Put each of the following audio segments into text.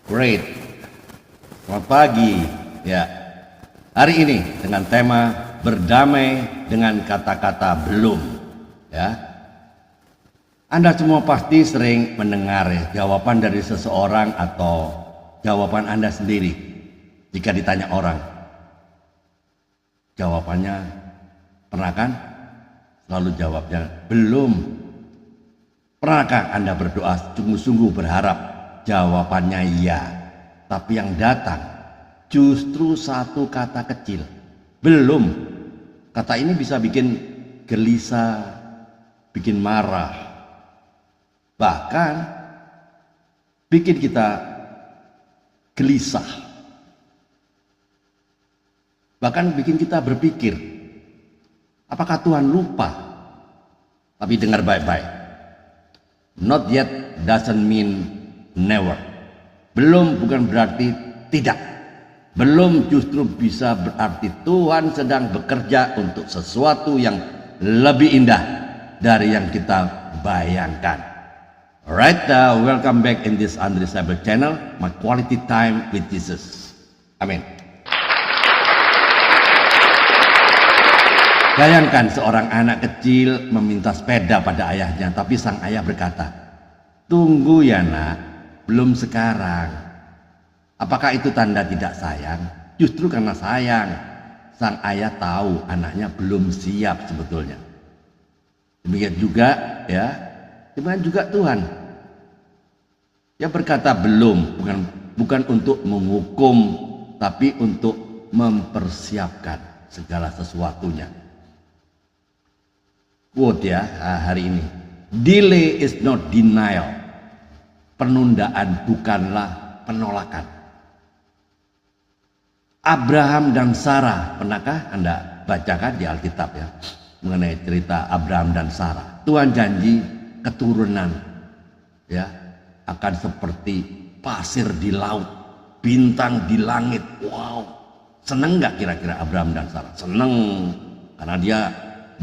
Great. Selamat pagi. Ya. Hari ini dengan tema berdamai dengan kata-kata belum. Ya. Anda semua pasti sering mendengar jawaban dari seseorang atau jawaban Anda sendiri jika ditanya orang. Jawabannya pernah kan? Selalu jawabnya belum. Pernahkah Anda berdoa sungguh-sungguh berharap jawabannya iya, tapi yang datang justru satu kata kecil, belum. Kata ini bisa bikin gelisah, bikin marah, bahkan bikin kita gelisah, bahkan bikin kita berpikir, apakah Tuhan lupa? Tapi dengar baik-baik, not yet doesn't mean never. Belum bukan berarti tidak. Belum justru bisa berarti Tuhan sedang bekerja untuk sesuatu yang lebih indah dari yang kita bayangkan. Alright, welcome back in this Andre Cyber channel, my quality time with Jesus. Amin. Bayangkan seorang anak kecil meminta sepeda pada ayahnya, tapi sang ayah berkata, "Tunggu ya nak, belum sekarang." Apakah itu tanda tidak sayang? Justru karena sayang, sang ayah tahu anaknya belum siap sebetulnya. Demikian juga ya, demikian juga Tuhan. Dia berkata belum, bukan untuk menghukum, tapi untuk mempersiapkan segala sesuatunya. Quote ya hari ini, delay is not denial. Penundaan bukanlah penolakan. Abraham dan Sarah, pernahkah Anda bacakan di Alkitab ya, mengenai cerita Abraham dan Sarah? Tuhan janji keturunan ya akan seperti pasir di laut, bintang di langit. Wow, seneng nggak kira-kira Abraham dan Sarah? Seneng, karena dia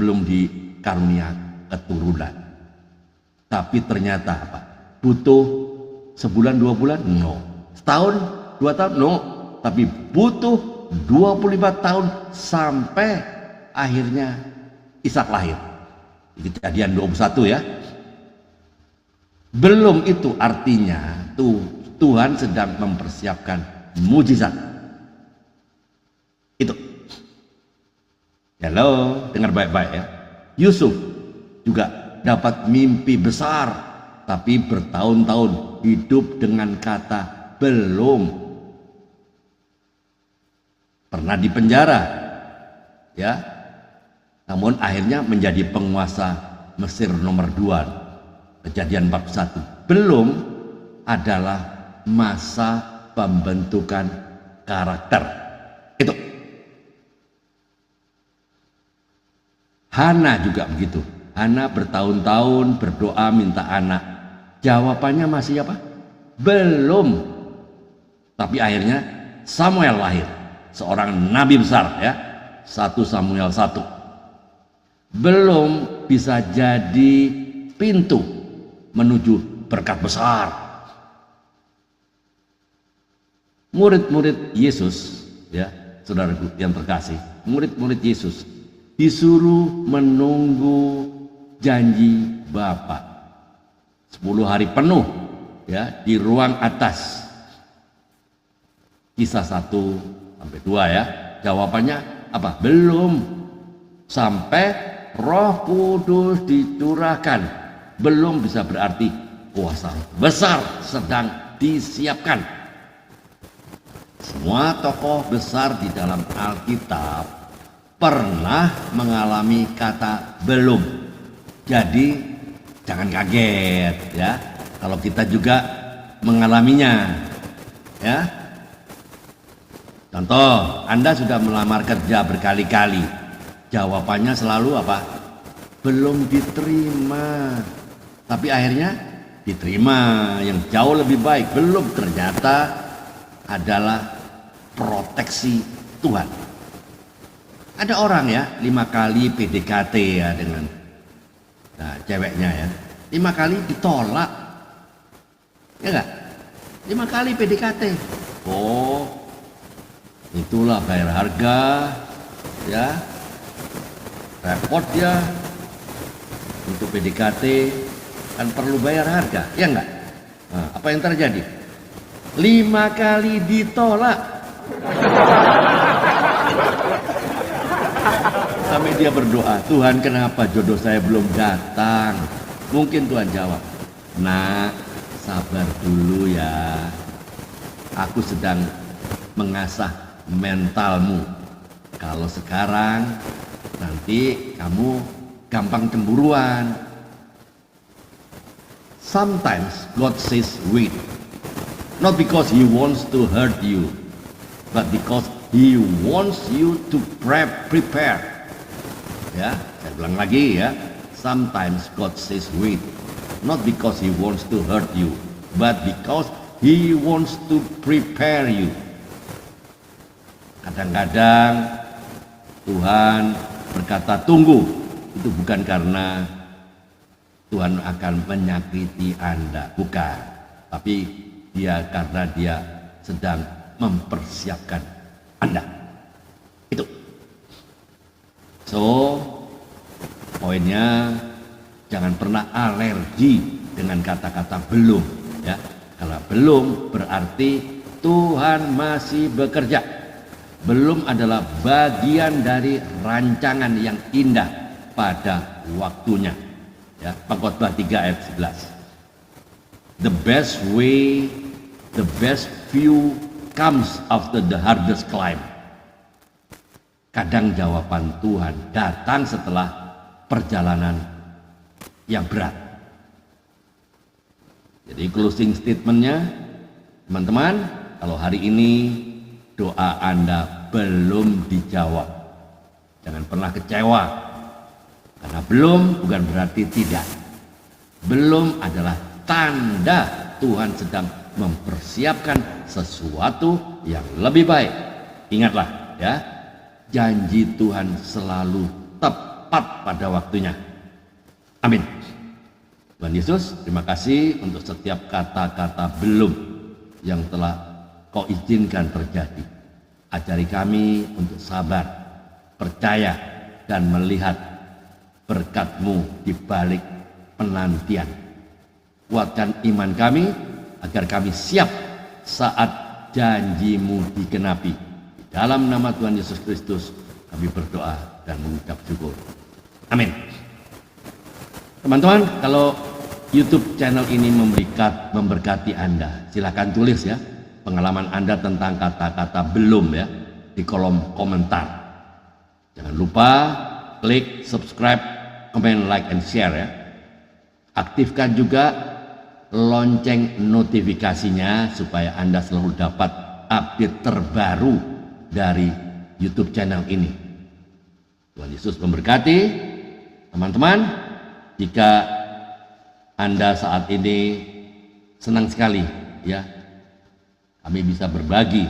belum dikarunia keturunan. Tapi ternyata apa? Butuh sebulan 2 bulan? No. Setahun 2 tahun? No. Tapi butuh 25 tahun sampai akhirnya Ishak lahir. Kejadian 21 ya. Belum itu artinya Tuhan sedang mempersiapkan mujizat. Itu. Halo, dengar baik-baik ya. Yusuf juga dapat mimpi besar, tapi bertahun-tahun hidup dengan kata belum. Pernah di penjara ya, namun akhirnya menjadi penguasa Mesir nomor 2, Kejadian 41. Belum adalah masa pembentukan karakter. Itu Hana juga begitu. Hana bertahun-tahun berdoa minta anak, jawabannya masih apa? Belum. Tapi akhirnya Samuel lahir, seorang nabi besar ya. 1 Samuel 1. Belum bisa jadi pintu menuju berkat besar. Murid-murid Yesus ya, saudaraku yang terkasih, murid-murid Yesus disuruh menunggu janji Bapa 10 hari penuh ya di ruang atas. Kisah 1-2 ya. Jawabannya apa? Belum. Sampai Roh Kudus dicurahkan. Belum bisa berarti kuasa besar sedang disiapkan. Semua tokoh besar di dalam Alkitab pernah mengalami kata belum. Jadi jangan kaget ya kalau kita juga mengalaminya ya. Contoh, Anda sudah melamar kerja berkali-kali, jawabannya selalu apa? Belum diterima. Tapi akhirnya diterima yang jauh lebih baik. Belum, ternyata adalah proteksi Tuhan. Ada orang ya 5 kali PDKT ya dengan ceweknya ya, 5 kali ditolak, ya enggak? 5 kali PDKT. Oh, itulah bayar harga, ya. Repot ya. Untuk PDKT kan perlu bayar harga, ya enggak? Nah, apa yang terjadi? 5 kali ditolak. Sampai dia berdoa, Tuhan kenapa jodoh saya belum datang? Mungkin Tuhan jawab, nak, sabar dulu ya. Aku sedang mengasah mentalmu. Kalau sekarang, nanti kamu gampang cemburuan. Sometimes God says wait. Not because He wants to hurt you, but because He wants you to prepare. Ya, saya ulang lagi ya. Sometimes God says wait, not because He wants to hurt you, but because He wants to prepare you. Kadang-kadang Tuhan berkata tunggu, itu bukan karena Tuhan akan menyakiti Anda, bukan. Tapi karena Dia sedang mempersiapkan Anda. Itu. So, poinnya jangan pernah alergi dengan kata-kata belum, ya. Kalau belum berarti Tuhan masih bekerja. Belum adalah bagian dari rancangan yang indah pada waktunya. Ya, Pengkhotbah 3 ayat 11. The best way, the best view comes after the hardest climb. Kadang jawaban Tuhan datang setelah perjalanan yang berat. Jadi closing statementnya, teman-teman, kalau hari ini doa Anda belum dijawab, jangan pernah kecewa. Karena belum bukan berarti tidak. Belum adalah tanda Tuhan sedang mempersiapkan sesuatu yang lebih baik. Ingatlah ya, janji Tuhan selalu tepat pada waktunya. Amin. Tuhan Yesus, terima kasih untuk setiap kata-kata belum yang telah Kau izinkan terjadi. Ajari kami untuk sabar, percaya, dan melihat berkat-Mu di balik penantian. Kuatkan iman kami agar kami siap saat janji-Mu digenapi. Dalam nama Tuhan Yesus Kristus kami berdoa dan mengucap syukur. Amin. Teman-teman, kalau YouTube channel ini memberkati Anda, silakan tulis ya pengalaman Anda tentang kata-kata belum ya di kolom komentar. Jangan lupa klik subscribe, comment, like, and share ya. Aktifkan juga lonceng notifikasinya supaya Anda selalu dapat update terbaru dari YouTube channel ini. Tuhan Yesus memberkati teman-teman. Jika Anda saat ini senang sekali ya, kami bisa berbagi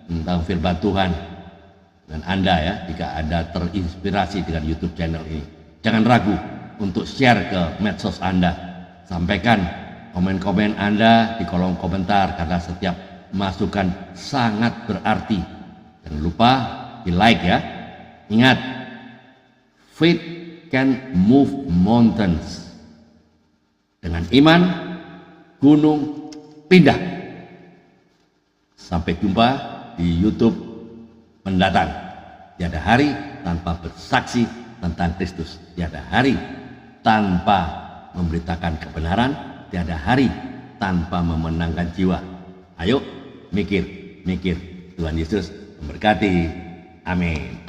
tentang firman Tuhan dengan Anda ya, jika Anda terinspirasi dengan YouTube channel ini. Jangan ragu untuk share ke medsos Anda. Sampaikan komen-komen Anda di kolom komentar karena setiap masukan sangat berarti. Jangan lupa di like ya. Ingat, faith can move mountains. Dengan iman, gunung pindah. Sampai jumpa di YouTube mendatang. Tiada hari tanpa bersaksi tentang Kristus. Tiada hari tanpa memberitakan kebenaran. Tiada hari tanpa memenangkan jiwa. Ayo mikir. Tuhan Yesus memberkati. Amin.